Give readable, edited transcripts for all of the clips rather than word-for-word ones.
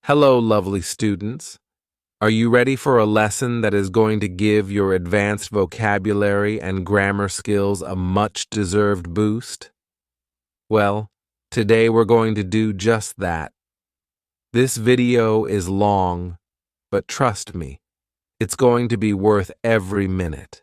Hello, lovely students. Are you ready for a lesson that is going to give your advanced vocabulary and grammar skills a much-deserved boost? Well, today we're going to do just that. This video is long, but trust me, it's going to be worth every minute.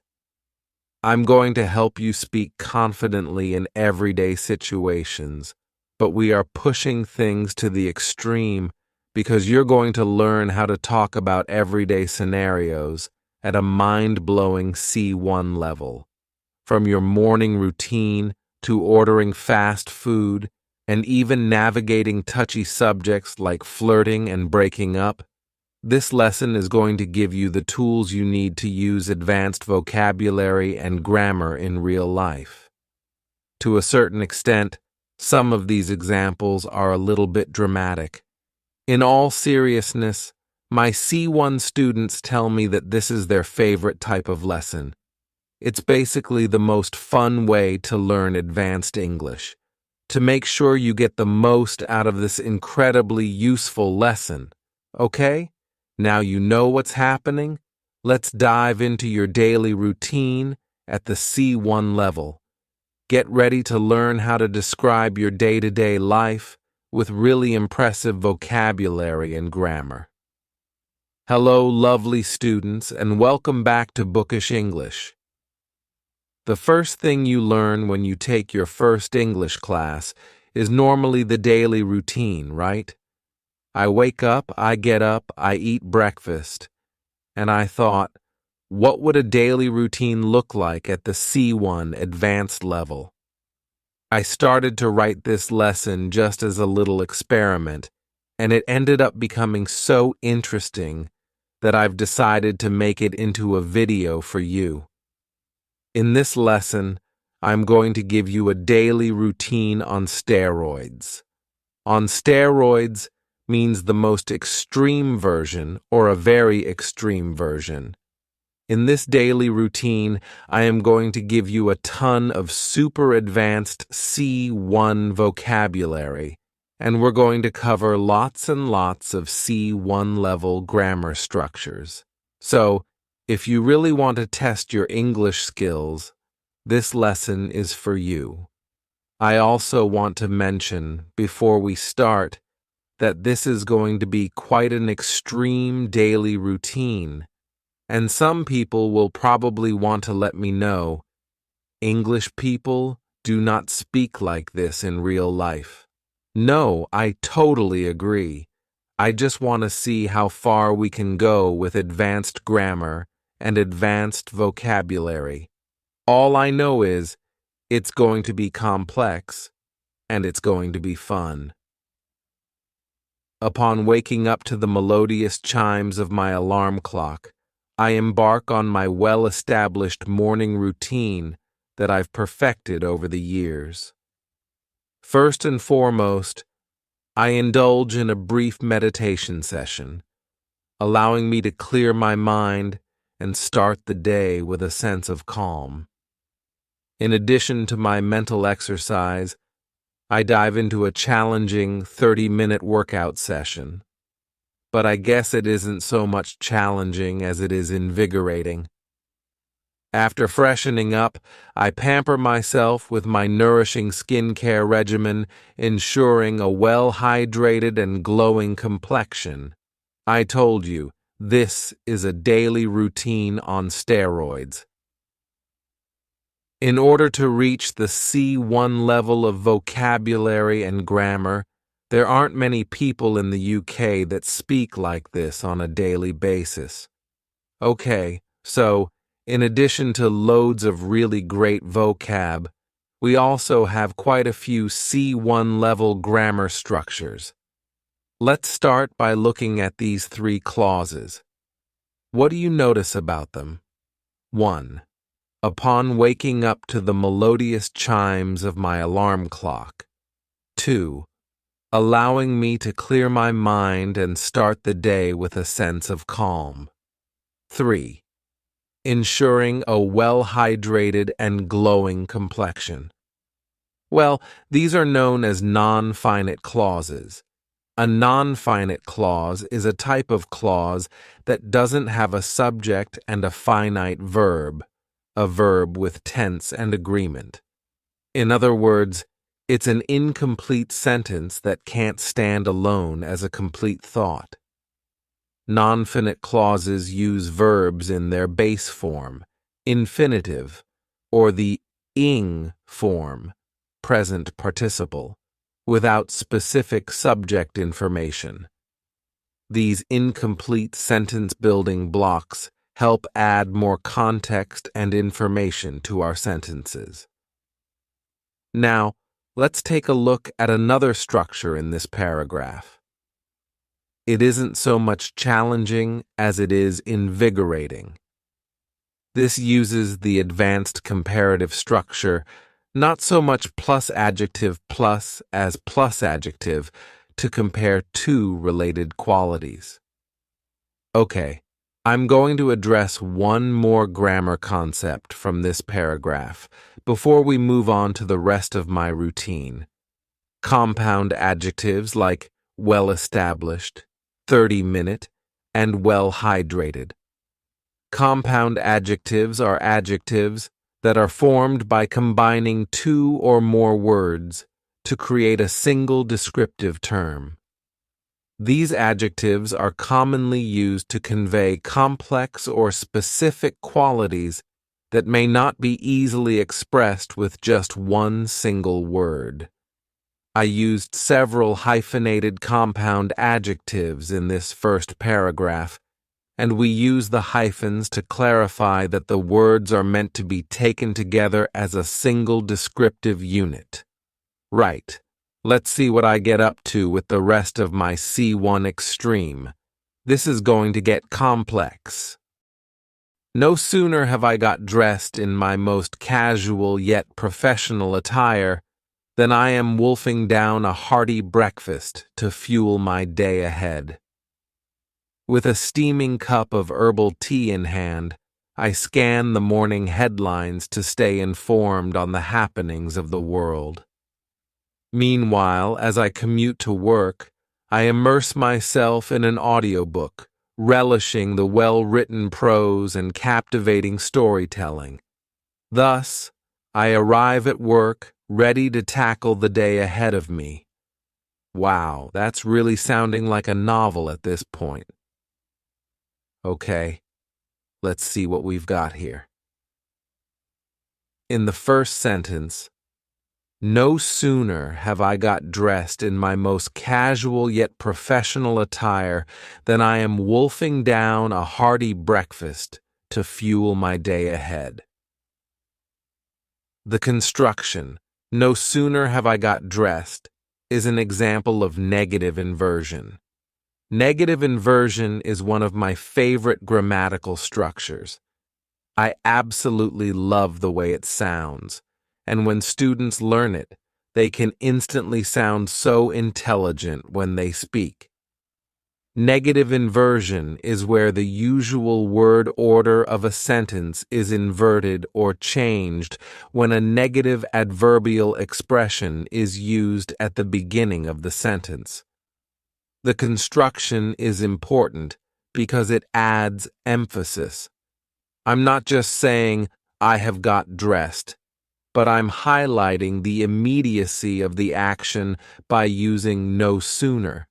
I'm going to help you speak confidently in everyday situations, but we are pushing things to the extreme because you're going to learn how to talk about everyday scenarios at a mind-blowing C1 level. From your morning routine to ordering fast food and even navigating touchy subjects like flirting and breaking up, this lesson is going to give you the tools you need to use advanced vocabulary and grammar in real life. To a certain extent, some of these examples are a little bit dramatic. In all seriousness, my C1 students tell me that this is their favorite type of lesson. It's basically the most fun way to learn advanced English. To make sure you get the most out of this incredibly useful lesson, okay? Now you know what's happening. Let's dive into your daily routine at the C1 level. Get ready to learn how to describe your day-to-day life with really impressive vocabulary and grammar. Hello, lovely students, and welcome back to Bookish English. The first thing you learn when you take your first English class is normally the daily routine, right? I wake up, I get up, I eat breakfast, and I thought, what would a daily routine look like at the C1 advanced level? I started to write this lesson just as a little experiment, and it ended up becoming so interesting that I've decided to make it into a video for you. In this lesson, I'm going to give you a daily routine on steroids. On steroids means the most extreme version or a very extreme version. In this daily routine, I am going to give you a ton of super advanced C1 vocabulary, and we're going to cover lots and lots of C1 level grammar structures. So, if you really want to test your English skills, this lesson is for you. I also want to mention, before we start, that this is going to be quite an extreme daily routine. And some people will probably want to let me know, English people do not speak like this in real life. No, I totally agree. I just want to see how far we can go with advanced grammar and advanced vocabulary. All I know is, it's going to be complex, and it's going to be fun. Upon waking up to the melodious chimes of my alarm clock, I embark on my well-established morning routine that I've perfected over the years. First and foremost, I indulge in a brief meditation session, allowing me to clear my mind and start the day with a sense of calm. In addition to my mental exercise, I dive into a challenging 30-minute workout session. But I guess it isn't so much challenging as it is invigorating. After freshening up, I pamper myself with my nourishing skincare regimen, ensuring a well-hydrated and glowing complexion. I told you, this is a daily routine on steroids. In order to reach the C1 level of vocabulary and grammar, there aren't many people in the UK that speak like this on a daily basis. Okay, so, in addition to loads of really great vocab, we also have quite a few C1 level grammar structures. Let's start by looking at these 3 clauses. What do you notice about them? 1. Upon waking up to the melodious chimes of my alarm clock. 2. Allowing me to clear my mind and start the day with a sense of calm. 3. Ensuring a well-hydrated and glowing complexion. Well, these are known as non-finite clauses. A non-finite clause is a type of clause that doesn't have a subject and a finite verb, a verb with tense and agreement. In other words, it's an incomplete sentence that can't stand alone as a complete thought. Non-finite clauses use verbs in their base form, infinitive, or the ing form, present participle, without specific subject information. These incomplete sentence-building blocks help add more context and information to our sentences. Now, let's take a look at another structure in this paragraph. It isn't so much challenging as it is invigorating. This uses the advanced comparative structure, not so much plus adjective plus as plus adjective, to compare two related qualities. Okay, I'm going to address one more grammar concept from this paragraph before we move on to the rest of my routine. Compound adjectives like well-established, 30-minute, and well-hydrated. Compound adjectives are adjectives that are formed by combining two or more words to create a single descriptive term. These adjectives are commonly used to convey complex or specific qualities that may not be easily expressed with just one single word. I used several hyphenated compound adjectives in this first paragraph, and we use the hyphens to clarify that the words are meant to be taken together as a single descriptive unit. Right. Let's see what I get up to with the rest of my C1 extreme. This is going to get complex. No sooner have I got dressed in my most casual yet professional attire than I am wolfing down a hearty breakfast to fuel my day ahead. With a steaming cup of herbal tea in hand, I scan the morning headlines to stay informed on the happenings of the world. Meanwhile, as I commute to work, I immerse myself in an audiobook, relishing the well-written prose and captivating storytelling. Thus, I arrive at work, ready to tackle the day ahead of me. Wow, that's really sounding like a novel at this point. Okay, let's see what we've got here. In the first sentence, no sooner have I got dressed in my most casual yet professional attire than I am wolfing down a hearty breakfast to fuel my day ahead. The construction, no sooner have I got dressed, is an example of negative inversion. Negative inversion is one of my favorite grammatical structures. I absolutely love the way it sounds, and when students learn it, they can instantly sound so intelligent when they speak. Negative inversion is where the usual word order of a sentence is inverted or changed when a negative adverbial expression is used at the beginning of the sentence. The construction is important because it adds emphasis. I'm not just saying, I have got dressed, but I'm highlighting the immediacy of the action by using no sooner.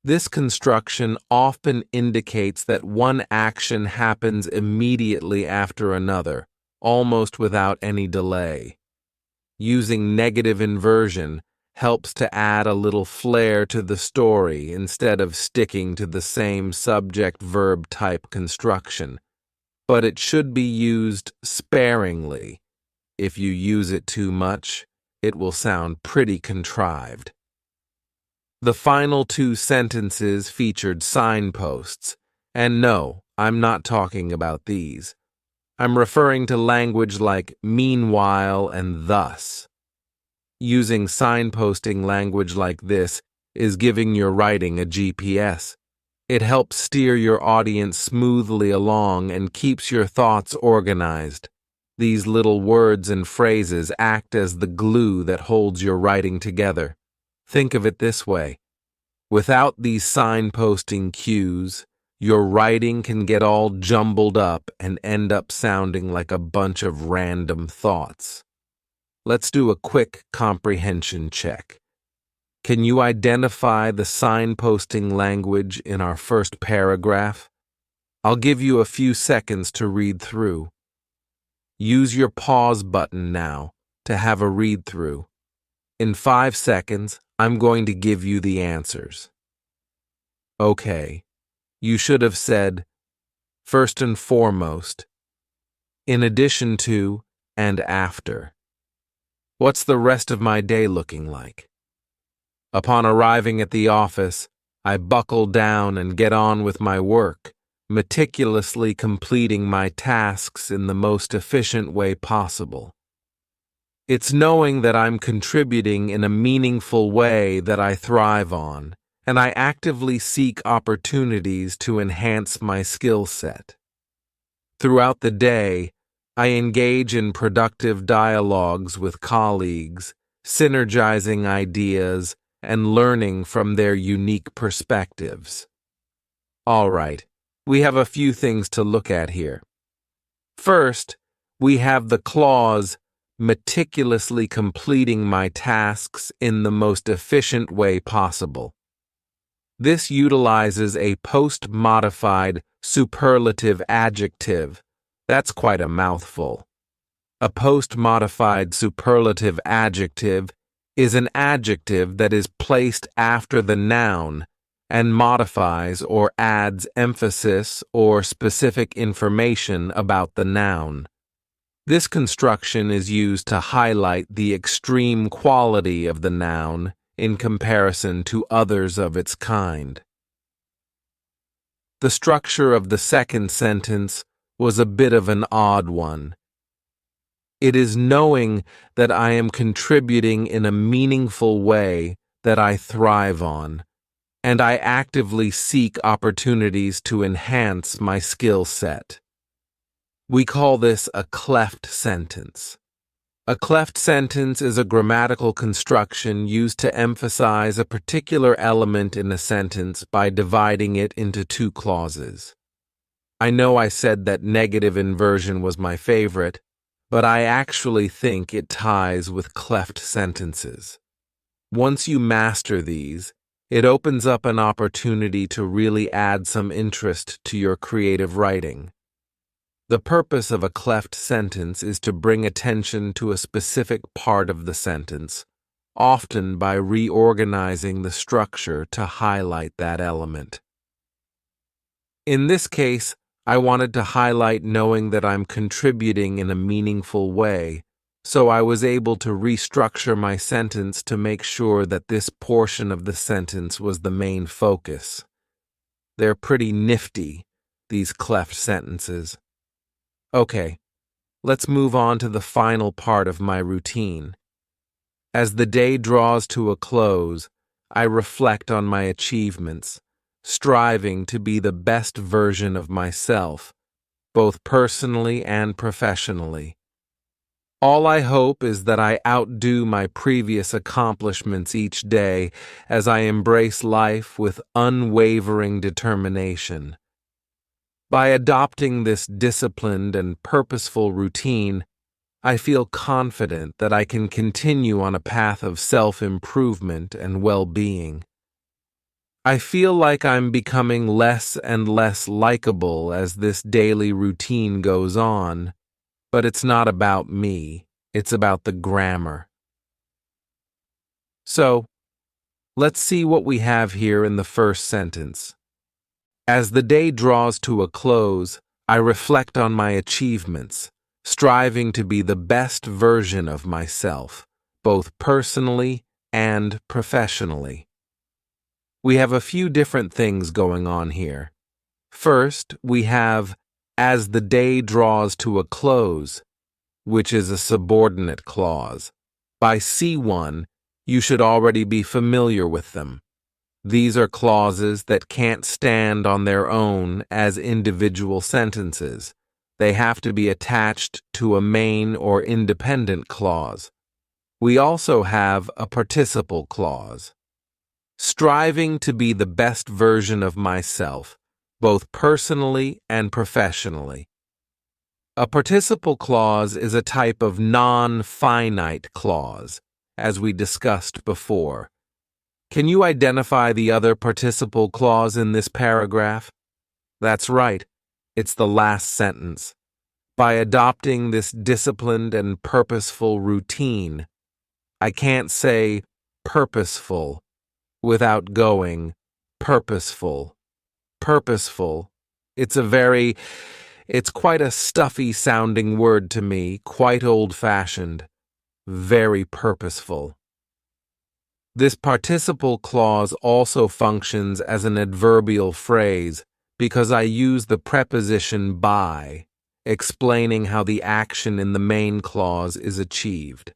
This construction often indicates that one action happens immediately after another, almost without any delay. Using negative inversion helps to add a little flair to the story instead of sticking to the same subject-verb type construction. But it should be used sparingly. If you use it too much, it will sound pretty contrived. The final two sentences featured signposts, and no, I'm not talking about these. I'm referring to language like meanwhile and thus. Using signposting language like this is giving your writing a GPS. It helps steer your audience smoothly along and keeps your thoughts organized. These little words and phrases act as the glue that holds your writing together. Think of it this way. Without these signposting cues, your writing can get all jumbled up and end up sounding like a bunch of random thoughts. Let's do a quick comprehension check. Can you identify the signposting language in our first paragraph? I'll give you a few seconds to read through. Use your pause button now to have a read through. In 5 seconds, I'm going to give you the answers. Okay, you should have said, first and foremost, in addition to, and after. What's the rest of my day looking like? Upon arriving at the office, I buckle down and get on with my work, meticulously completing my tasks in the most efficient way possible. It's knowing that I'm contributing in a meaningful way that I thrive on, and I actively seek opportunities to enhance my skill set. Throughout the day, I engage in productive dialogues with colleagues, synergizing ideas and learning from their unique perspectives. All right, we have a few things to look at here. First, we have the clause, meticulously completing my tasks in the most efficient way possible. This utilizes a post-modified superlative adjective. That's quite a mouthful. A post-modified superlative adjective is an adjective that is placed after the noun and modifies or adds emphasis or specific information about the noun. This construction is used to highlight the extreme quality of the noun in comparison to others of its kind. The structure of the second sentence was a bit of an odd one. It is knowing that I am contributing in a meaningful way that I thrive on, and I actively seek opportunities to enhance my skill set. We call this a cleft sentence. A cleft sentence is a grammatical construction used to emphasize a particular element in a sentence by dividing it into 2 clauses. I know I said that negative inversion was my favorite, but I actually think it ties with cleft sentences. Once you master these, it opens up an opportunity to really add some interest to your creative writing. The purpose of a cleft sentence is to bring attention to a specific part of the sentence, often by reorganizing the structure to highlight that element. In this case, I wanted to highlight knowing that I'm contributing in a meaningful way, so I was able to restructure my sentence to make sure that this portion of the sentence was the main focus. They're pretty nifty, these cleft sentences. Okay, let's move on to the final part of my routine. As the day draws to a close, I reflect on my achievements, striving to be the best version of myself, both personally and professionally. All I hope is that I outdo my previous accomplishments each day as I embrace life with unwavering determination. By adopting this disciplined and purposeful routine, I feel confident that I can continue on a path of self-improvement and well-being. I feel like I'm becoming less and less likable as this daily routine goes on, but it's not about me, it's about the grammar. So, let's see what we have here in the first sentence. As the day draws to a close, I reflect on my achievements, striving to be the best version of myself, both personally and professionally. We have a few different things going on here. First, we have, as the day draws to a close, which is a subordinate clause. By C1, you should already be familiar with them. These are clauses that can't stand on their own as individual sentences. They have to be attached to a main or independent clause. We also have a participle clause. striving to be the best version of myself, both personally and professionally. A participle clause is a type of non-finite clause, as we discussed before. Can you identify the other participle clause in this paragraph? That's right, it's the last sentence. By adopting this disciplined and purposeful routine, I can't say purposeful without going purposeful. Purposeful. It's quite a stuffy sounding word to me, quite old-fashioned. Very purposeful. This participle clause also functions as an adverbial phrase because I use the preposition by, explaining how the action in the main clause is achieved.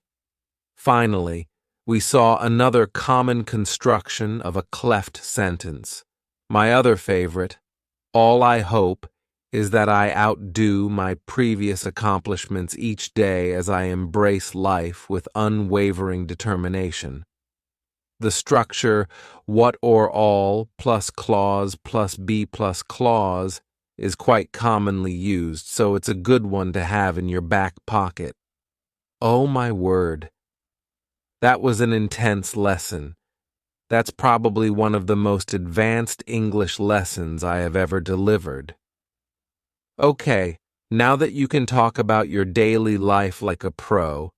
Finally, we saw another common construction of a cleft sentence. My other favorite, all I hope is that I outdo my previous accomplishments each day as I embrace life with unwavering determination. The structure what or all plus clause plus be plus clause is quite commonly used, so it's a good one to have in your back pocket. Oh my word. That was an intense lesson. That's probably one of the most advanced English lessons I have ever delivered. Okay, now that you can talk about your daily life like a pro,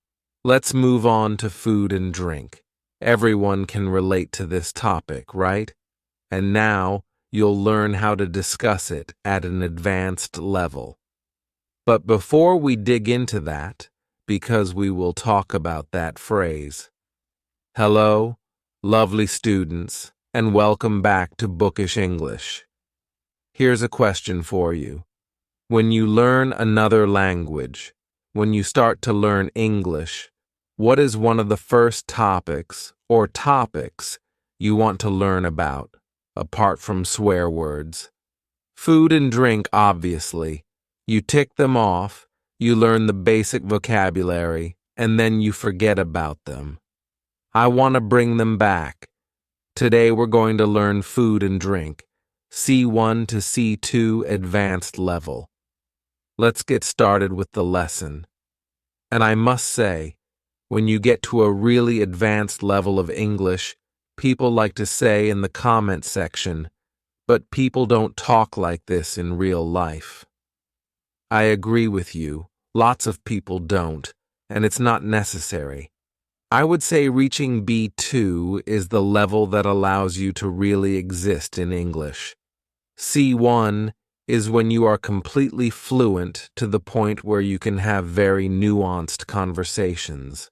let's move on to food and drink. Everyone can relate to this topic, right? And now you'll learn how to discuss it at an advanced level. But before we dig into that, because we will talk about that phrase. Hello, lovely students, and welcome back to Bookish English. Here's a question for you. When you learn another language, when you start to learn English, what is one of the first topics or topics you want to learn about, apart from swear words? Food and drink, obviously. You tick them off, you learn the basic vocabulary, and then you forget about them. I want to bring them back. Today we're going to learn food and drink, C1 to C2 advanced level. Let's get started with the lesson. And I must say, when you get to a really advanced level of English, people like to say in the comment section, but people don't talk like this in real life. I agree with you, lots of people don't, and it's not necessary. I would say reaching B2 is the level that allows you to really exist in English. C1 is when you are completely fluent to the point where you can have very nuanced conversations.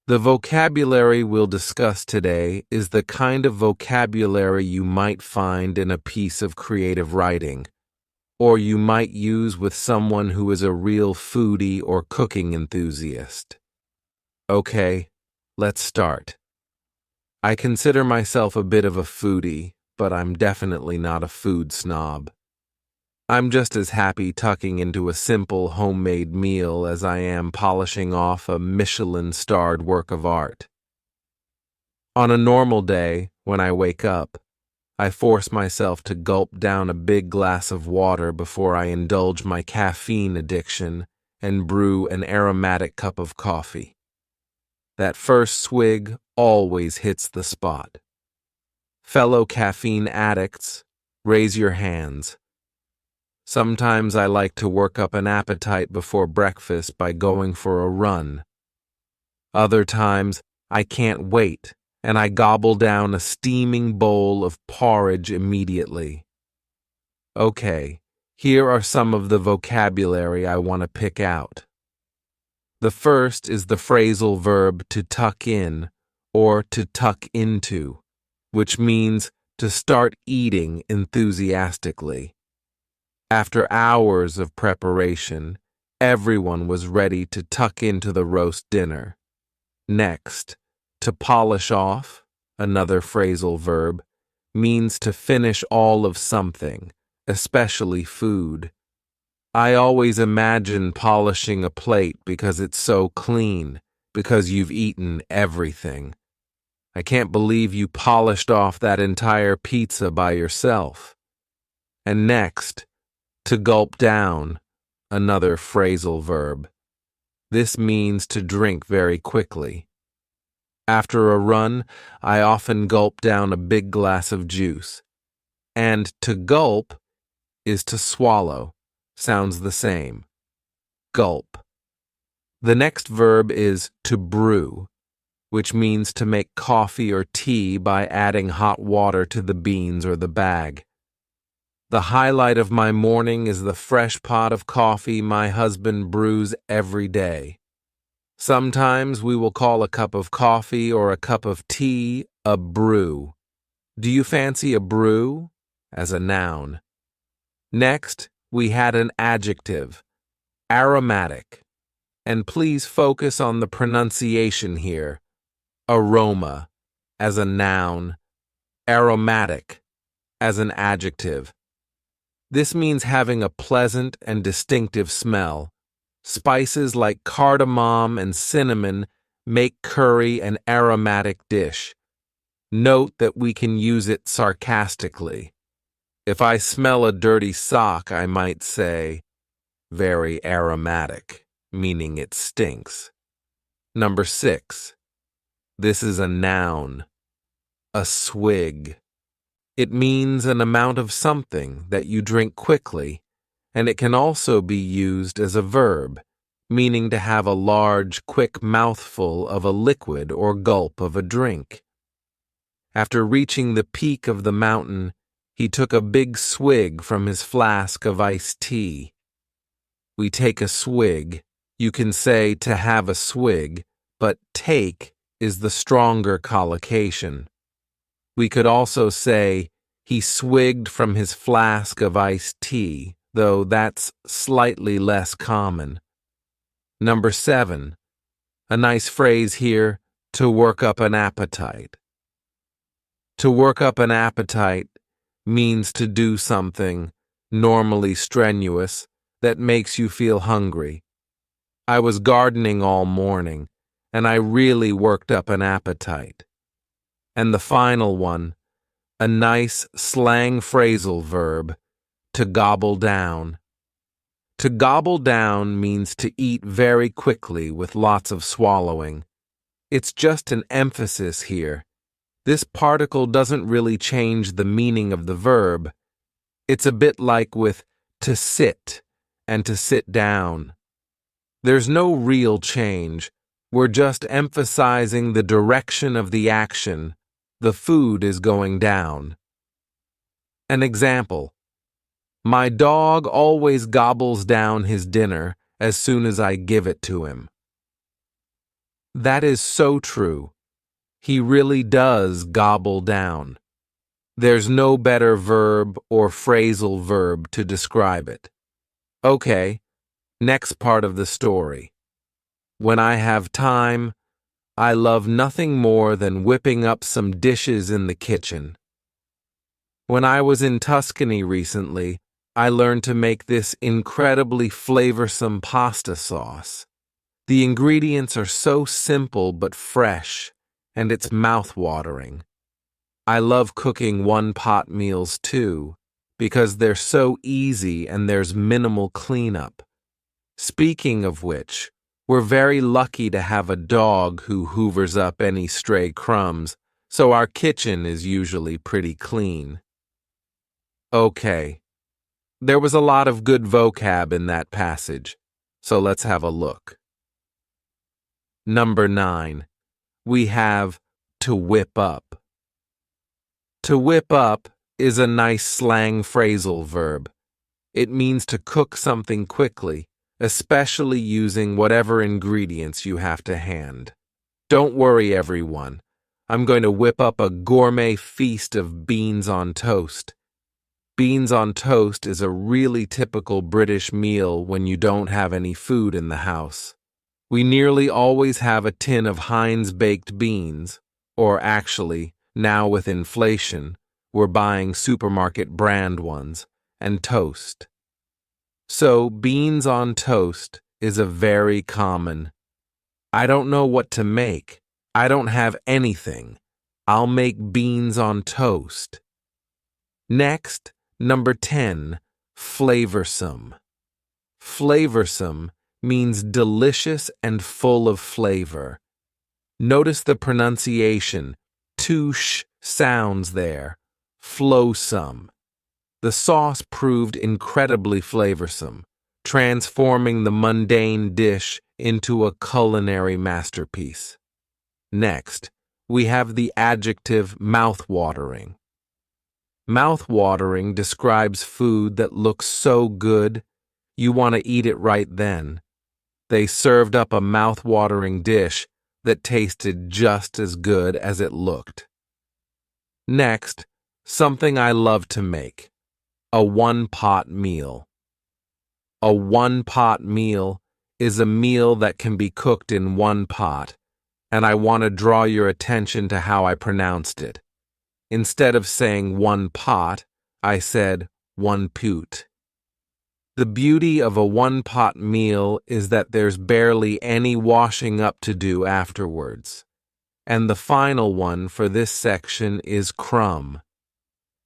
The vocabulary we'll discuss today is the kind of vocabulary you might find in a piece of creative writing, or you might use with someone who is a real foodie or cooking enthusiast. Okay, let's start. I consider myself a bit of a foodie, but I'm definitely not a food snob. I'm just as happy tucking into a simple homemade meal as I am polishing off a Michelin-starred work of art. On a normal day, when I wake up, I force myself to gulp down a big glass of water before I indulge my caffeine addiction and brew an aromatic cup of coffee. That first swig always hits the spot. Fellow caffeine addicts, raise your hands. Sometimes I like to work up an appetite before breakfast by going for a run. Other times, I can't wait, and I gobble down a steaming bowl of porridge immediately. Okay, here are some of the vocabulary I want to pick out. The first is the phrasal verb to tuck in, or to tuck into, which means to start eating enthusiastically. After hours of preparation, everyone was ready to tuck into the roast dinner. Next, to polish off, another phrasal verb, means to finish all of something, especially food. I always imagine polishing a plate because it's so clean, because you've eaten everything. I can't believe you polished off that entire pizza by yourself. And next, to gulp down, another phrasal verb. This means to drink very quickly. After a run, I often gulp down a big glass of juice. And to gulp is to swallow. Sounds the same. Gulp. The next verb is to brew, which means to make coffee or tea by adding hot water to the beans or the bag. The highlight of my morning is the fresh pot of coffee my husband brews every day. Sometimes we will call a cup of coffee or a cup of tea a brew. Do you fancy a brew? As a noun. Next, we had an adjective, aromatic. And please focus on the pronunciation here. Aroma, as a noun. Aromatic, as an adjective. This means having a pleasant and distinctive smell. Spices like cardamom and cinnamon make curry an aromatic dish. Note that we can use it sarcastically. If I smell a dirty sock, I might say, very aromatic, meaning it stinks. Number 6. This is a noun. A swig. It means an amount of something that you drink quickly, and it can also be used as a verb, meaning to have a large, quick mouthful of a liquid or gulp of a drink. After reaching the peak of the mountain, he took a big swig from his flask of iced tea. We take a swig. You can say to have a swig, but take is the stronger collocation. We could also say he swigged from his flask of iced tea, though that's slightly less common. Number 7. A nice phrase here, to work up an appetite. To work up an appetite means to do something, normally strenuous, that makes you feel hungry. I was gardening all morning, and I really worked up an appetite. And the final one, a nice slang phrasal verb, to gobble down. To gobble down means to eat very quickly with lots of swallowing. It's just an emphasis here. This particle doesn't really change the meaning of the verb. It's a bit like with to sit and to sit down. There's no real change. We're just emphasizing the direction of the action. The food is going down. An example. My dog always gobbles down his dinner as soon as I give it to him. That is so true. He really does gobble down. There's no better verb or phrasal verb to describe it. Okay, next part of the story. When I have time, I love nothing more than whipping up some dishes in the kitchen. When I was in Tuscany recently, I learned to make this incredibly flavorsome pasta sauce. The ingredients are so simple but fresh, and it's mouth-watering. I love cooking one-pot meals too, because they're so easy and there's minimal cleanup. Speaking of which, we're very lucky to have a dog who hoovers up any stray crumbs, so our kitchen is usually pretty clean. Okay, there was a lot of good vocab in that passage, so let's have a look. Number 9. We have to whip up. To whip up is a nice slang phrasal verb. It means to cook something quickly, especially using whatever ingredients you have to hand. Don't worry, everyone. I'm going to whip up a gourmet feast of beans on toast. Beans on toast is a really typical British meal when you don't have any food in the house. We nearly always have a tin of Heinz baked beans, or actually, now with inflation, we're buying supermarket brand ones, and toast. So, beans on toast is a very common. I don't know what to make. I don't have anything. I'll make beans on toast. Next, number 10, flavorsome. Flavorsome means delicious and full of flavor. Notice the pronunciation, two sh sounds there, flowsome. The sauce proved incredibly flavorsome, transforming the mundane dish into a culinary masterpiece. Next, we have the adjective mouth-watering. Mouth-watering describes food that looks so good, you want to eat it right then. They served up a mouth-watering dish that tasted just as good as it looked. Next, something I love to make, a one-pot meal. A one-pot meal is a meal that can be cooked in one pot, and I want to draw your attention to how I pronounced it. Instead of saying one pot, I said one poot. The beauty of a one-pot meal is that there's barely any washing up to do afterwards. And the final one for this section is crumb.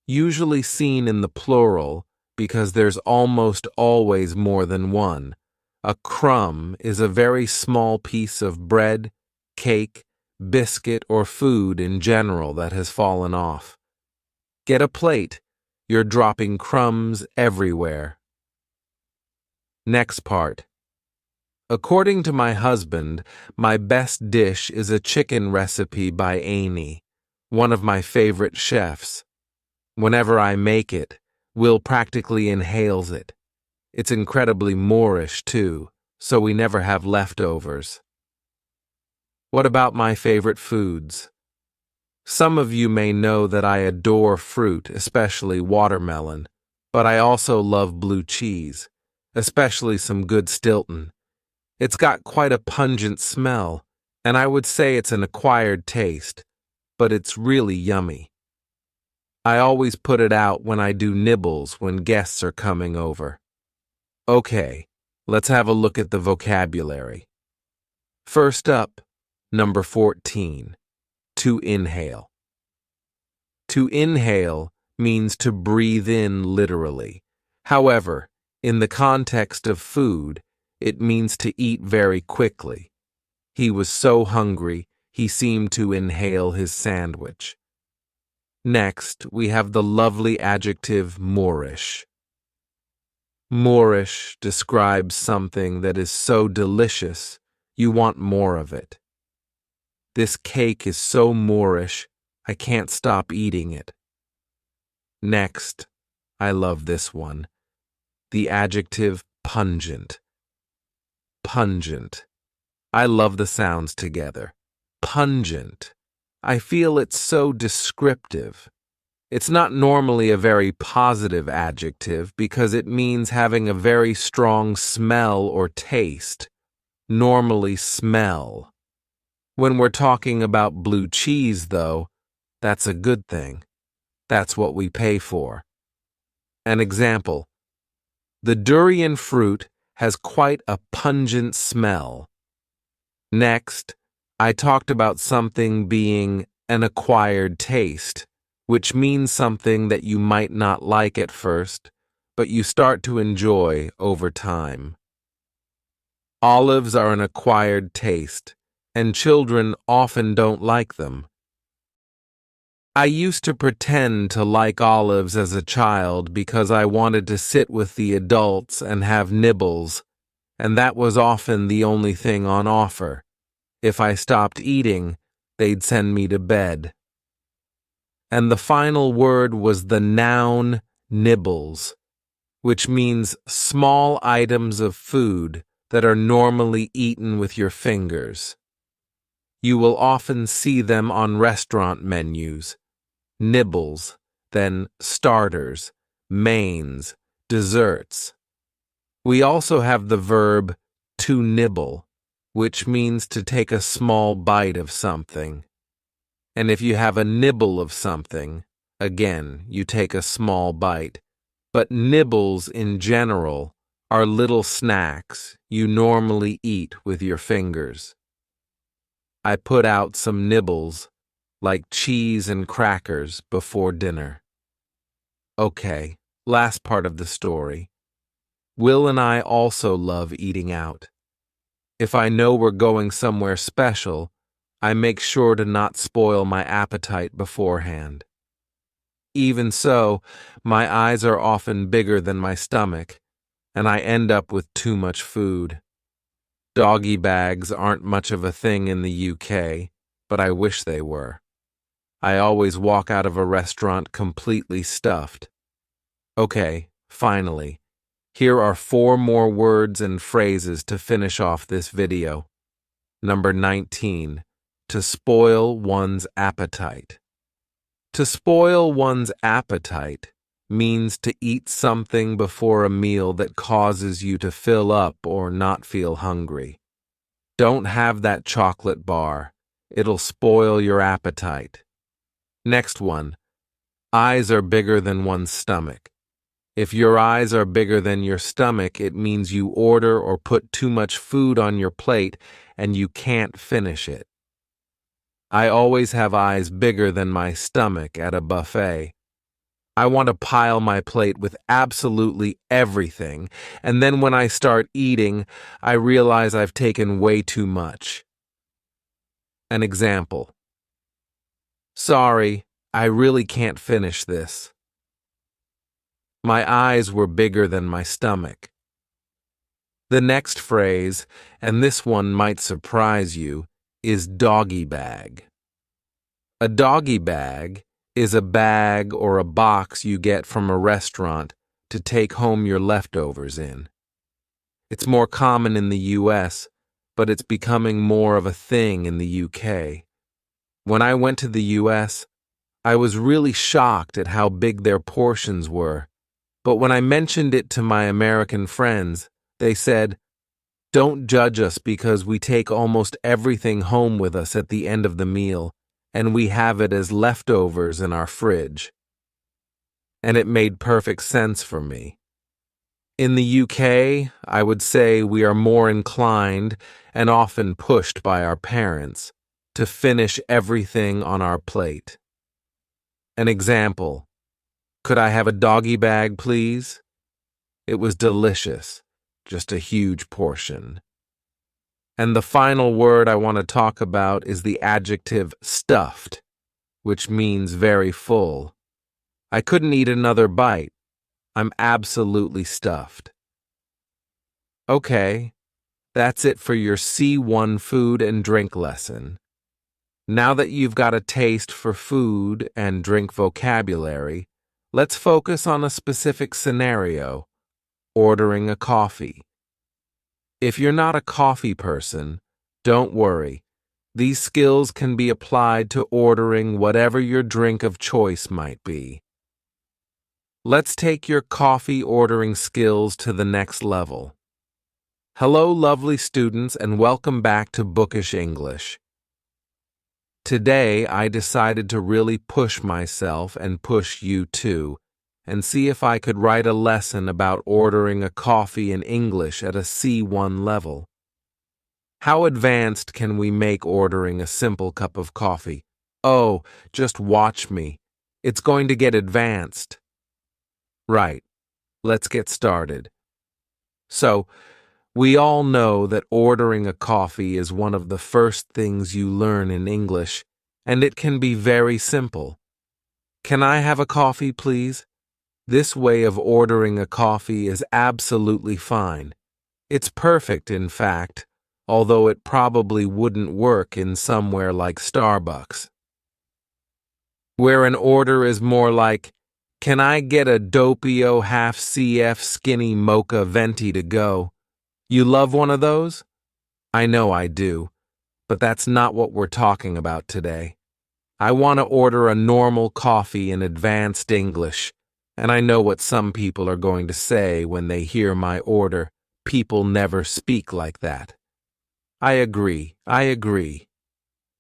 Usually seen in the plural because there's almost always more than one. A crumb is a very small piece of bread, cake, biscuit, or food in general that has fallen off. Get a plate. You're dropping crumbs everywhere. Next part. According to my husband, my best dish is a chicken recipe by Amy, one of my favorite chefs. Whenever I make it, Will practically inhales it. It's incredibly Moorish, too, so we never have leftovers. What about my favorite foods? Some of you may know that I adore fruit, especially watermelon, but I also love blue cheese, especially some good Stilton. It's got quite a pungent smell, and I would say it's an acquired taste, but it's really yummy. I always put it out when I do nibbles when guests are coming over. Okay, let's have a look at the vocabulary. First up, number 14, to inhale. To inhale means to breathe in literally. However, in the context of food, it means to eat very quickly. He was so hungry, he seemed to inhale his sandwich. Next, we have the lovely adjective Moorish. Moorish describes something that is so delicious, you want more of it. This cake is so Moorish, I can't stop eating it. Next, I love this one, the adjective pungent. Pungent. I love the sounds together. Pungent. I feel it's so descriptive. It's not normally a very positive adjective because it means having a very strong smell or taste. Normally smell. When we're talking about blue cheese, though, that's a good thing. That's what we pay for. An example. The durian fruit has quite a pungent smell. Next, I talked about something being an acquired taste, which means something that you might not like at first, but you start to enjoy over time. Olives are an acquired taste, and children often don't like them. I used to pretend to like olives as a child because I wanted to sit with the adults and have nibbles, and that was often the only thing on offer. If I stopped eating, they'd send me to bed. And the final word was the noun nibbles, which means small items of food that are normally eaten with your fingers. You will often see them on restaurant menus. Nibbles, then starters, mains, desserts. We also have the verb to nibble, which means to take a small bite of something. And if you have a nibble of something, again, you take a small bite. But nibbles in general are little snacks you normally eat with your fingers. I put out some nibbles. like cheese and crackers before dinner. Okay, last part of the story. Will and I also love eating out. If I know we're going somewhere special, I make sure to not spoil my appetite beforehand. Even so, my eyes are often bigger than my stomach, and I end up with too much food. Doggy bags aren't much of a thing in the UK, but I wish they were. I always walk out of a restaurant completely stuffed. Okay, finally, here are 4 more words and phrases to finish off this video. Number 19, to spoil one's appetite. To spoil one's appetite means to eat something before a meal that causes you to fill up or not feel hungry. Don't have that chocolate bar. It'll spoil your appetite. Next one, eyes are bigger than one's stomach. If your eyes are bigger than your stomach, it means you order or put too much food on your plate and you can't finish it. I always have eyes bigger than my stomach at a buffet. I want to pile my plate with absolutely everything, and then when I start eating, I realize I've taken way too much. An example. Sorry, I really can't finish this. My eyes were bigger than my stomach. The next phrase, and this one might surprise you, is doggy bag. A doggy bag is a bag or a box you get from a restaurant to take home your leftovers in. It's more common in the US, but it's becoming more of a thing in the UK. When I went to the US, I was really shocked at how big their portions were, but when I mentioned it to my American friends, they said, "Don't judge us because we take almost everything home with us at the end of the meal, and we have it as leftovers in our fridge." And it made perfect sense for me. In the UK, I would say we are more inclined, and often pushed by our parents, to finish everything on our plate. An example, could I have a doggy bag, please? It was delicious, just a huge portion. And the final word I want to talk about is the adjective stuffed, which means very full. I couldn't eat another bite. I'm absolutely stuffed. Okay, that's it for your C1 food and drink lesson. Now that you've got a taste for food and drink vocabulary, let's focus on a specific scenario, ordering a coffee. If you're not a coffee person, don't worry. These skills can be applied to ordering whatever your drink of choice might be. Let's take your coffee ordering skills to the next level. Hello, lovely students, and welcome back to Bookish English. Today, I decided to really push myself and push you too, and see if I could write a lesson about ordering a coffee in English at a C1 level. How advanced can we make ordering a simple cup of coffee? Oh, just watch me. It's going to get advanced. Right. Let's get started. So, we all know that ordering a coffee is one of the first things you learn in English, and it can be very simple. Can I have a coffee, please? This way of ordering a coffee is absolutely fine. It's perfect, in fact, although it probably wouldn't work in somewhere like Starbucks, where an order is more like, "Can I get a Doppio half CF skinny mocha venti to go?" You love one of those? I know I do, but that's not what we're talking about today. I want to order a normal coffee in advanced English, and I know what some people are going to say when they hear my order. People never speak like that. I agree.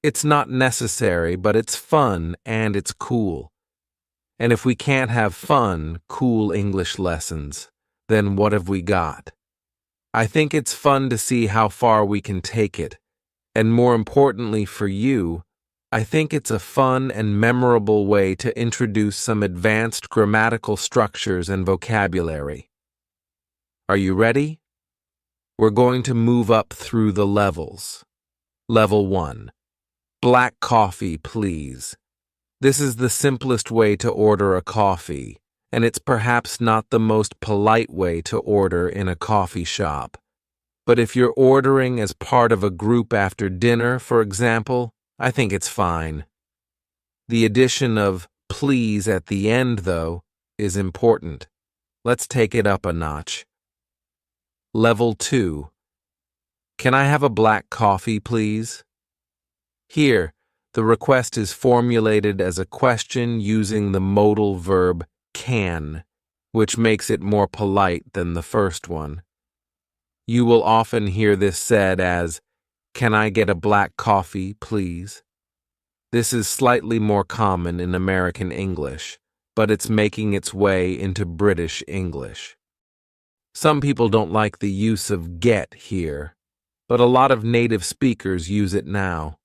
It's not necessary, but it's fun and it's cool. And if we can't have fun, cool English lessons, then what have we got? I think it's fun to see how far we can take it, and more importantly for you, I think it's a fun and memorable way to introduce some advanced grammatical structures and vocabulary. Are you ready? We're going to move up through the levels. Level 1. Black coffee, please. This is the simplest way to order a coffee, and it's perhaps not the most polite way to order in a coffee shop. But if you're ordering as part of a group after dinner, for example, I think it's fine. The addition of please at the end, though, is important. Let's take it up a notch. Level 2. Can I have a black coffee, please? Here, the request is formulated as a question using the modal verb can, which makes it more polite than the first one. You will often hear this said as, "Can I get a black coffee, please?" This is slightly more common in American English, but it's making its way into British English. Some people don't like the use of get here, but a lot of native speakers use it now.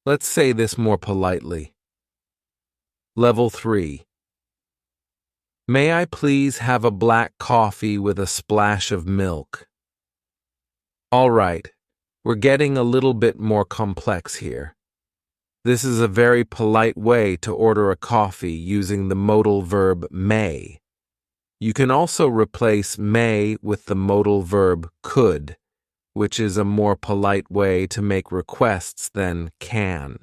Let's say this more politely. Level 3. May I please have a black coffee with a splash of milk? All right, we're getting a little bit more complex here. This is a very polite way to order a coffee using the modal verb may. You can also replace may with the modal verb could, which is a more polite way to make requests than can.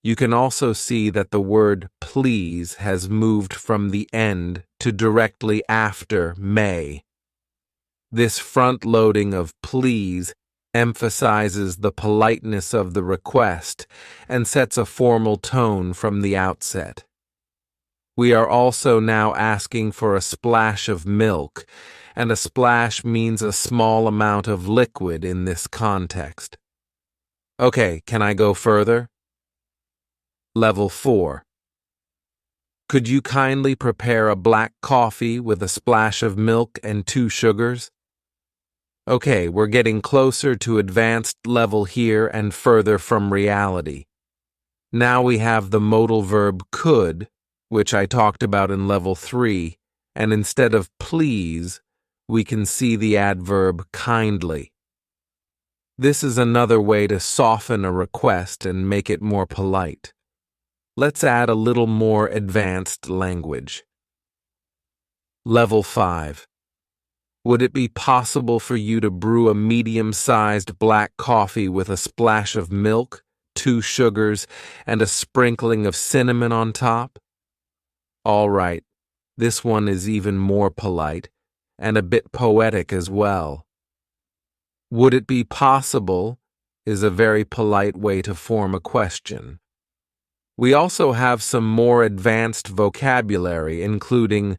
You can also see that the word please has moved from the end to directly after may. This front-loading of please emphasizes the politeness of the request and sets a formal tone from the outset. We are also now asking for a splash of milk, and a splash means a small amount of liquid in this context. Okay, can I go further? Level 4. Could you kindly prepare a black coffee with a splash of milk and 2 sugars? Okay, we're getting closer to advanced level here and further from reality. Now we have the modal verb could, which I talked about in level 3, and instead of please, we can see the adverb kindly. This is another way to soften a request and make it more polite. Let's add a little more advanced language. Level 5. Would it be possible for you to brew a medium-sized black coffee with a splash of milk, 2 sugars, and a sprinkling of cinnamon on top? All right, this one is even more polite, and a bit poetic as well. Would it be possible is a very polite way to form a question. We also have some more advanced vocabulary, including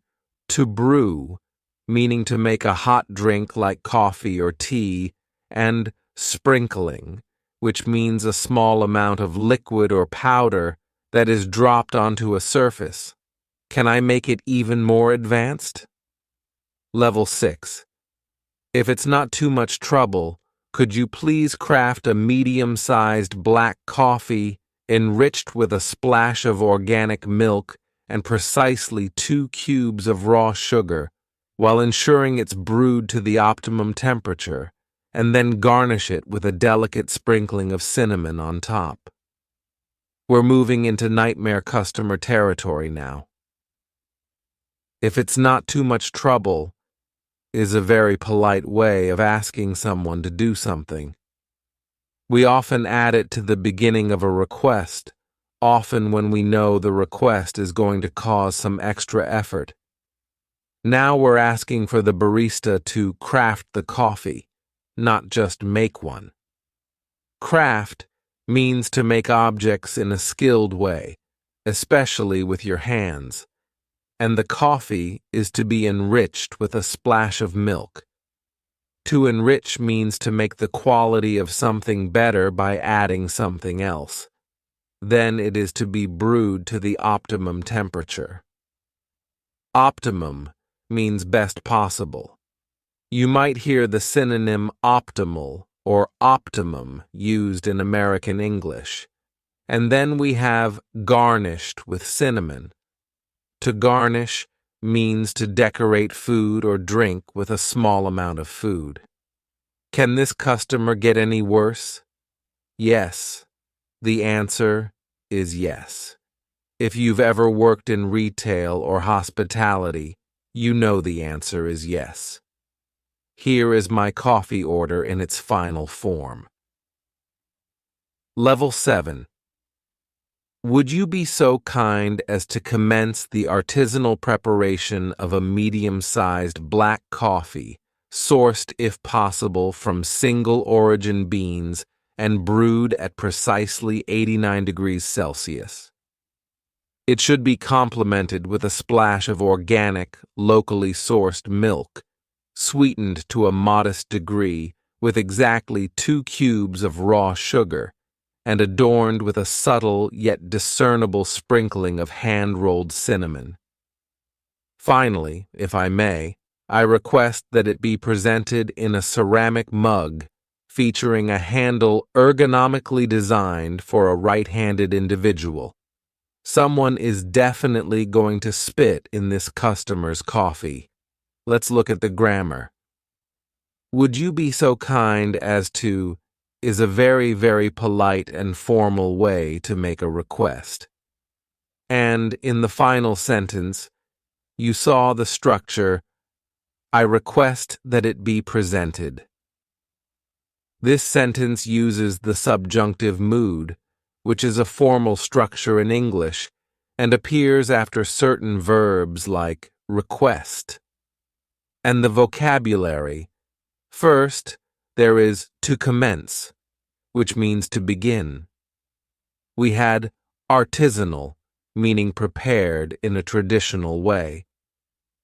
to brew, meaning to make a hot drink like coffee or tea, and sprinkling, which means a small amount of liquid or powder that is dropped onto a surface. Can I make it even more advanced? Level 6. If it's not too much trouble, could you please craft a medium-sized black coffee enriched with a splash of organic milk and precisely 2 cubes of raw sugar, while ensuring it's brewed to the optimum temperature, and then garnish it with a delicate sprinkling of cinnamon on top? We're moving into nightmare customer territory now. If it's not too much trouble is a very polite way of asking someone to do something. We often add it to the beginning of a request, often when we know the request is going to cause some extra effort. Now we're asking for the barista to craft the coffee, not just make one. Craft means to make objects in a skilled way, especially with your hands, and the coffee is to be enriched with a splash of milk. To enrich means to make the quality of something better by adding something else. Then it is to be brewed to the optimum temperature. Optimum means best possible. You might hear the synonym optimal or optimum used in American English. And then we have garnished with cinnamon. To garnish means to decorate food or drink with a small amount of food. Can this customer get any worse? Yes. The answer is yes. If you've ever worked in retail or hospitality, you know the answer is yes. Here is my coffee order in its final form. Level 7. Would you be so kind as to commence the artisanal preparation of a medium-sized black coffee, sourced if possible from single-origin beans and brewed at precisely 89 degrees Celsius? It should be complemented with a splash of organic, locally sourced milk, sweetened to a modest degree with exactly 2 cubes of raw sugar, and adorned with a subtle yet discernible sprinkling of hand-rolled cinnamon. Finally, if I may, I request that it be presented in a ceramic mug featuring a handle ergonomically designed for a right-handed individual. Someone is definitely going to spit in this customer's coffee. Let's look at the grammar. Would you be so kind as to is a very, very polite and formal way to make a request. And in the final sentence, you saw the structure, I request that it be presented. This sentence uses the subjunctive mood, which is a formal structure in English, and appears after certain verbs like request. And the vocabulary. First, there is to commence, which means to begin. We had artisanal, meaning prepared in a traditional way.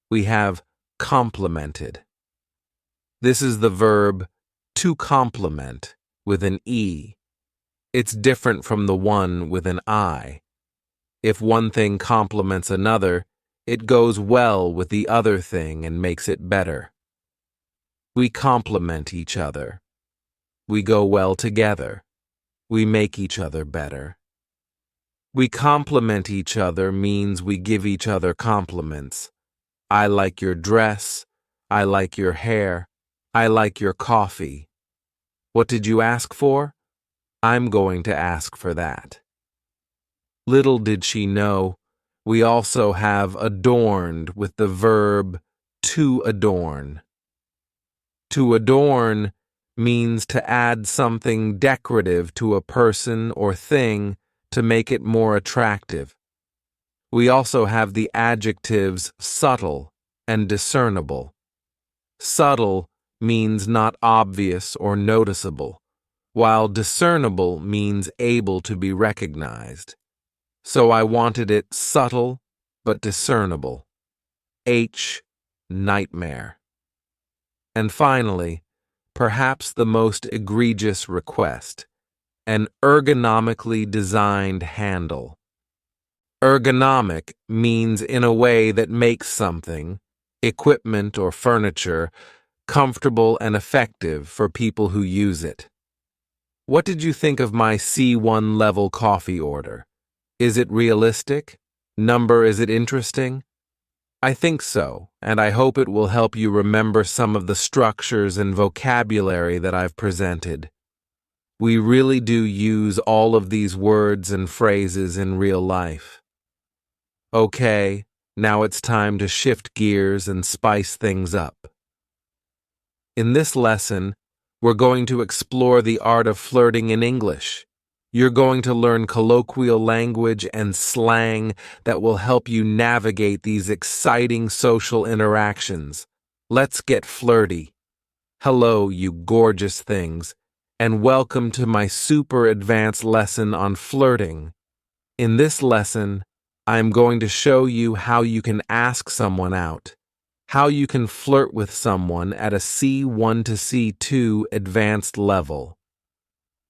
We have complemented. This is the verb to complement with an E. It's different from the one with an I. If one thing complements another, it goes well with the other thing and makes it better. We complement each other. We go well together. We make each other better. We complement each other means we give each other compliments. I like your dress. I like your hair. I like your coffee. What did you ask for? I'm going to ask for that. Little did she know, we also have adorned with the verb to adorn. To adorn means to add something decorative to a person or thing to make it more attractive. We also have the adjectives subtle and discernible. Subtle means not obvious or noticeable, while discernible means able to be recognized. So I wanted it subtle but discernible. Nightmare. And finally, perhaps the most egregious request, an ergonomically designed handle. Ergonomic means in a way that makes something, equipment or furniture, comfortable and effective for people who use it. What did you think of my C1 level coffee order? Is it realistic? Is it interesting? I think so, and I hope it will help you remember some of the structures and vocabulary that I've presented. We really do use all of these words and phrases in real life. Okay, now it's time to shift gears and spice things up. In this lesson, we're going to explore the art of flirting in English. You're going to learn colloquial language and slang that will help you navigate these exciting social interactions. Let's get flirty. Hello, you gorgeous things, and welcome to my super advanced lesson on flirting. In this lesson, I'm going to show you how you can ask someone out, how you can flirt with someone at a C1 to C2 advanced level.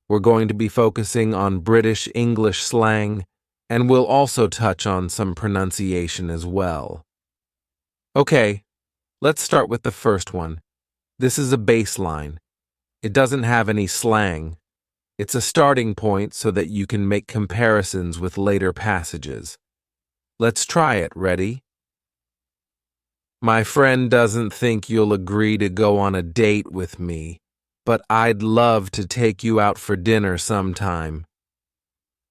We're going to be focusing on British English slang, and we'll also touch on some pronunciation as well. Okay, let's start with the first one. This is a baseline. It doesn't have any slang. It's a starting point so that you can make comparisons with later passages. Let's try it. Ready? My friend doesn't think you'll agree to go on a date with me, but I'd love to take you out for dinner sometime.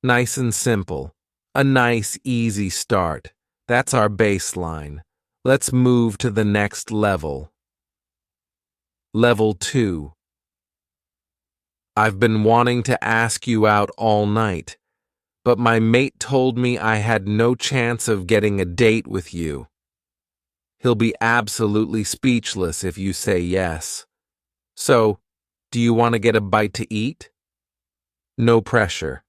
Nice and simple. A nice, easy start. That's our baseline. Let's move to the next level. Level 2. I've been wanting to ask you out all night, but my mate told me I had no chance of getting a date with you. He'll be absolutely speechless if you say yes. So, do you want to get a bite to eat? No pressure.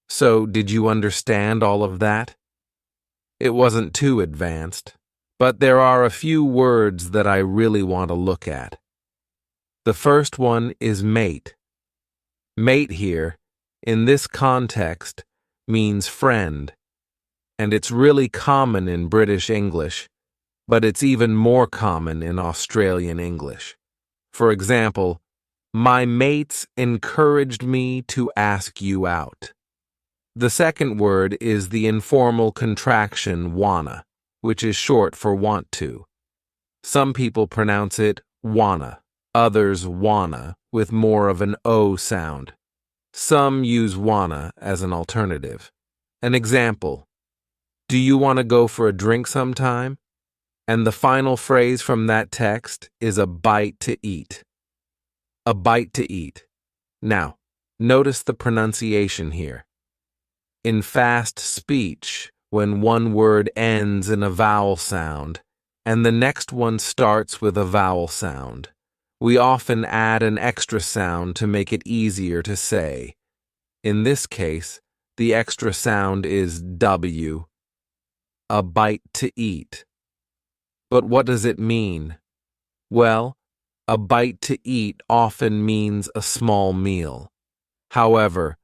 So, did you understand all of that? It wasn't too advanced, but there are a few words that I really want to look at. The first one is mate. Mate here, in this context, means friend, and it's really common in British English, but it's even more common in Australian English. For example, my mates encouraged me to ask you out. The second word is the informal contraction wanna, which is short for want to. Some people pronounce it wanna, others wanna, with more of an O sound. Some use wanna as an alternative. An example, do you want to go for a drink sometime? And the final phrase from that text is a bite to eat. A bite to eat. Now, notice the pronunciation here. In fast speech, when one word ends in a vowel sound, and the next one starts with a vowel sound, we often add an extra sound to make it easier to say. In this case, the extra sound is W. A bite to eat. But what does it mean? Well, a bite to eat often means a small meal. However,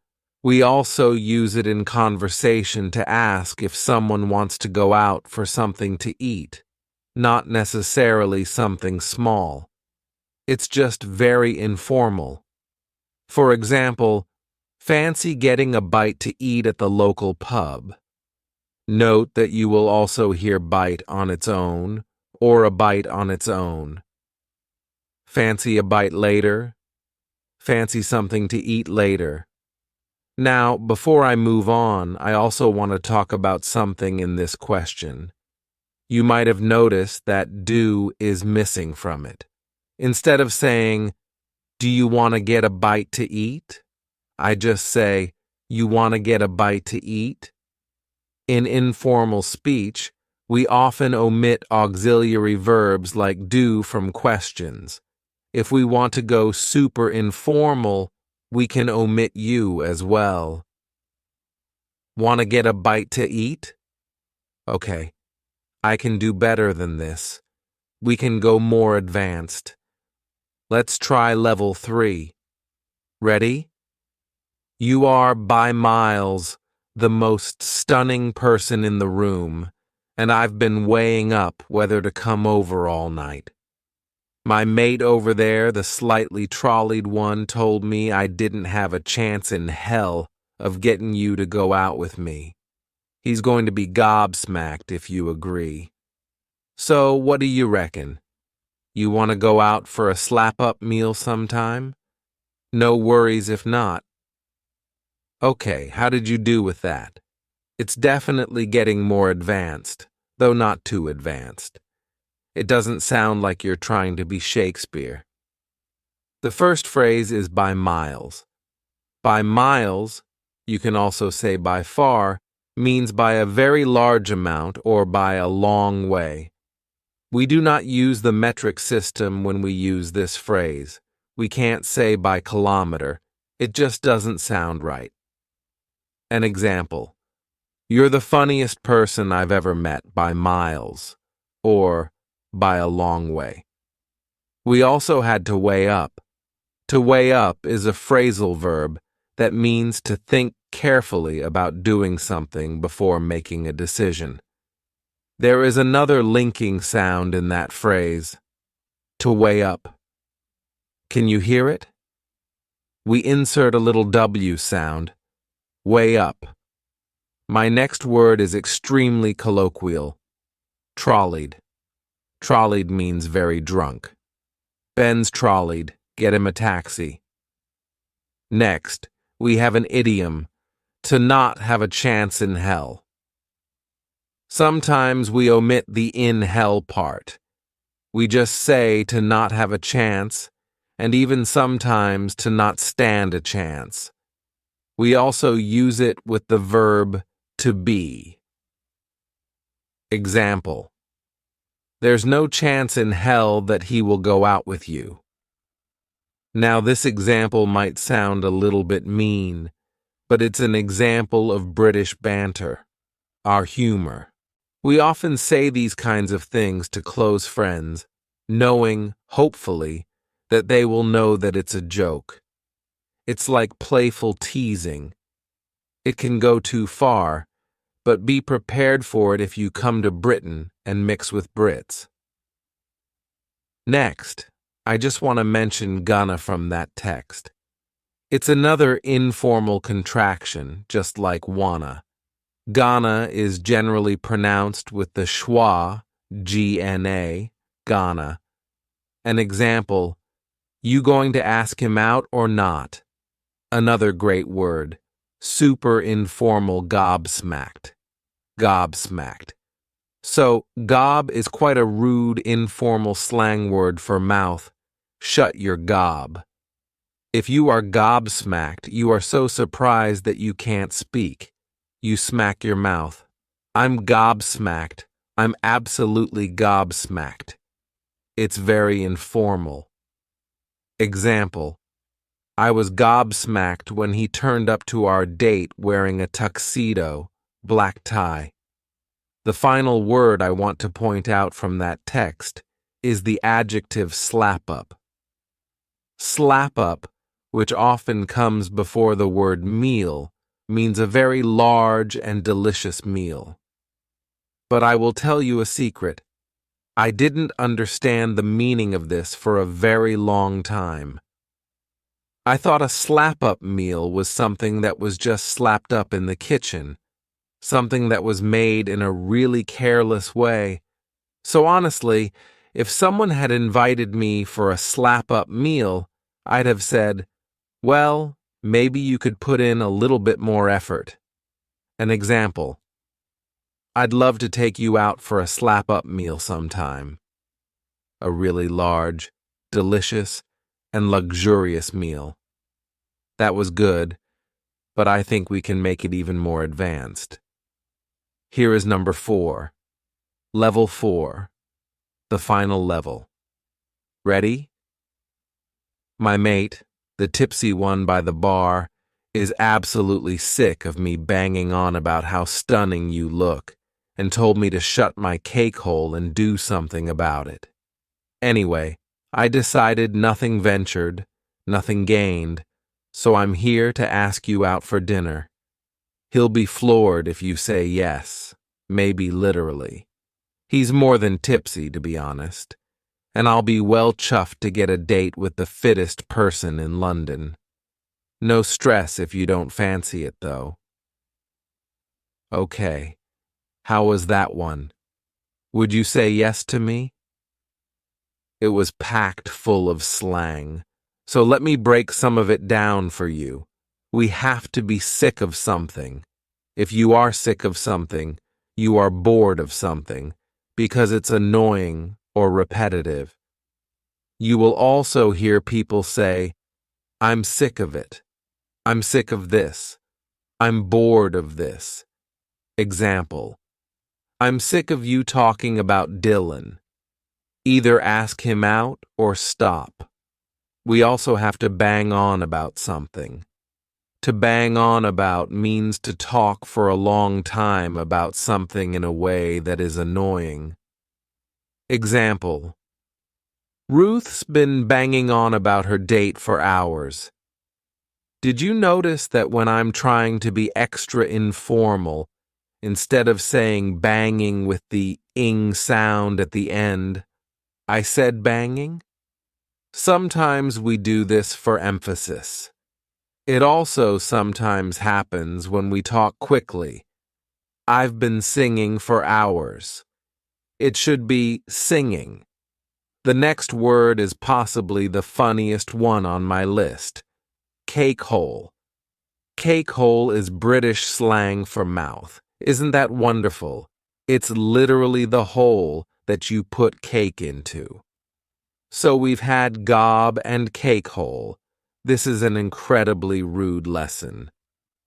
we also use it in conversation to ask if someone wants to go out for something to eat, not necessarily something small. It's just very informal. For example, fancy getting a bite to eat at the local pub. Note that you will also hear bite on its own or a bite on its own. Fancy a bite later? Fancy something to eat later? Now, before I move on, I also want to talk about something in this question. You might have noticed that do is missing from it. Instead of saying, do you want to get a bite to eat? I just say, you want to get a bite to eat? In informal speech, we often omit auxiliary verbs like do from questions. If we want to go super informal, we can omit you as well. Want to get a bite to eat? Okay, I can do better than this. We can go more advanced. Let's try level 3. Ready? You are by miles the most stunning person in the room, and I've been weighing up whether to come over all night. My mate over there, the slightly trolleyed one, told me I didn't have a chance in hell of getting you to go out with me. He's going to be gobsmacked if you agree. So, what do you reckon? You want to go out for a slap-up meal sometime? No worries if not. Okay, how did you do with that? It's definitely getting more advanced, though not too advanced. It doesn't sound like you're trying to be Shakespeare. The first phrase is by miles. By miles, you can also say by far, means by a very large amount or by a long way. We do not use the metric system when we use this phrase. We can't say by kilometer. It just doesn't sound right. An example. You're the funniest person I've ever met by miles, or by a long way. We also had to weigh up. To weigh up is a phrasal verb that means to think carefully about doing something before making a decision. There is another linking sound in that phrase, to weigh up. Can you hear it? We insert a little W sound. Way up. My next word is extremely colloquial. Trolleyed. Trolleyed means very drunk. Ben's trolleyed. Get him a taxi. Next, we have an idiom. To not have a chance in hell. Sometimes we omit the in hell part. We just say to not have a chance, and even sometimes to not stand a chance. We also use it with the verb to be. Example: there's no chance in hell that he will go out with you. Now, this example might sound a little bit mean, but it's an example of British banter, our humor. We often say these kinds of things to close friends, knowing, hopefully, that they will know that it's a joke. It's like playful teasing. It can go too far, but be prepared for it if you come to Britain and mix with Brits. Next, I just want to mention gonna from that text. It's another informal contraction, just like wanna. Gonna is generally pronounced with the schwa, G-N-A, gonna. An example: you going to ask him out or not? Another great word, super informal gobsmacked. Gobsmacked. So, gob is quite a rude, informal slang word for mouth. Shut your gob. If you are gobsmacked, you are so surprised that you can't speak. You smack your mouth. I'm gobsmacked. I'm absolutely gobsmacked. It's very informal. Example: I was gobsmacked when he turned up to our date wearing a tuxedo, black tie. The final word I want to point out from that text is the adjective slap up. Slap up, which often comes before the word meal, means a very large and delicious meal. But I will tell you a secret. I didn't understand the meaning of this for a very long time. I thought a slap-up meal was something that was just slapped up in the kitchen, something that was made in a really careless way. So honestly, if someone had invited me for a slap-up meal, I'd have said, well, maybe you could put in a little bit more effort. An example: I'd love to take you out for a slap-up meal sometime. A really large, delicious, and luxurious meal. That was good, but I think we can make it even more advanced. Here is number 4. Level 4. The final level. Ready? My mate, the tipsy one by the bar, is absolutely sick of me banging on about how stunning you look, and told me to shut my cake hole and do something about it. Anyway, I decided nothing ventured, nothing gained, so I'm here to ask you out for dinner. He'll be floored if you say yes, maybe literally. He's more than tipsy, to be honest, and I'll be well chuffed to get a date with the fittest person in London. No stress if you don't fancy it, though. Okay, how was that one? Would you say yes to me? It was packed full of slang, so let me break some of it down for you. We have to be sick of something. If you are sick of something, you are bored of something, because it's annoying or repetitive. You will also hear people say, I'm sick of it. I'm sick of this. I'm bored of this. Example: I'm sick of you talking about Dylan. Either ask him out or stop. We also have to bang on about something. To bang on about means to talk for a long time about something in a way that is annoying. Example: Ruth's been banging on about her date for hours. Did you notice that when I'm trying to be extra informal, instead of saying banging with the ing sound at the end, I said banging? Sometimes we do this for emphasis. It also sometimes happens when we talk quickly. I've been singing for hours. It should be singing. The next word is possibly the funniest one on my list. Cake hole. Cake hole is British slang for mouth. Isn't that wonderful? It's literally the hole that you put cake into. So we've had gob and cake hole. This is an incredibly rude lesson.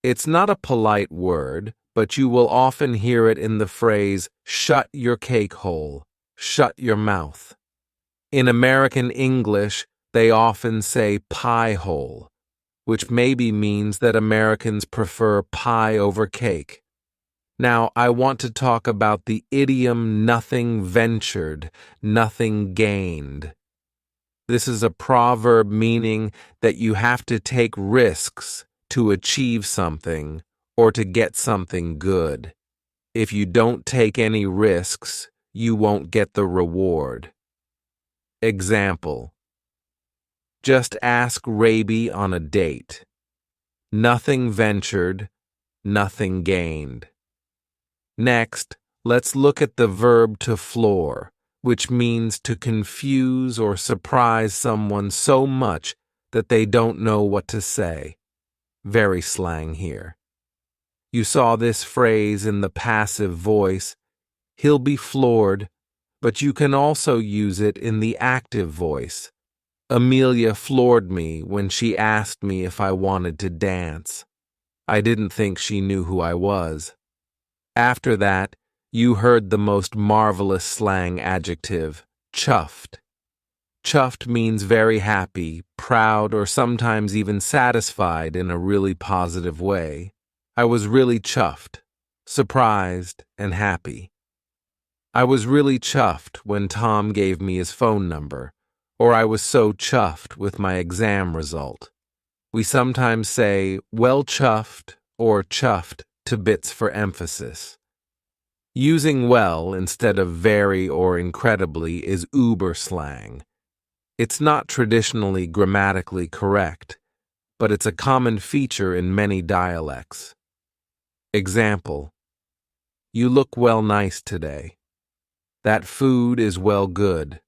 It's not a polite word, but you will often hear it in the phrase, shut your cake hole, shut your mouth. In American English, they often say pie hole, which maybe means that Americans prefer pie over cake. Now, I want to talk about the idiom nothing ventured, nothing gained. This is a proverb meaning that you have to take risks to achieve something or to get something good. If you don't take any risks, you won't get the reward. Example: just ask Raby on a date. Nothing ventured, nothing gained. Next, let's look at the verb to floor, which means to confuse or surprise someone so much that they don't know what to say. Very slang here. You saw this phrase in the passive voice, he'll be floored, but you can also use it in the active voice. Amelia floored me when she asked me if I wanted to dance. I didn't think she knew who I was. After that, you heard the most marvelous slang adjective, chuffed. Chuffed means very happy, proud, or sometimes even satisfied in a really positive way. I was really chuffed, surprised, and happy. I was really chuffed when Tom gave me his phone number, or I was so chuffed with my exam result. We sometimes say, well chuffed, or chuffed to bits for emphasis. Using well instead of very or incredibly is uber slang. It's not traditionally grammatically correct, but it's a common feature in many dialects. Example: you look well nice today. That food is well good.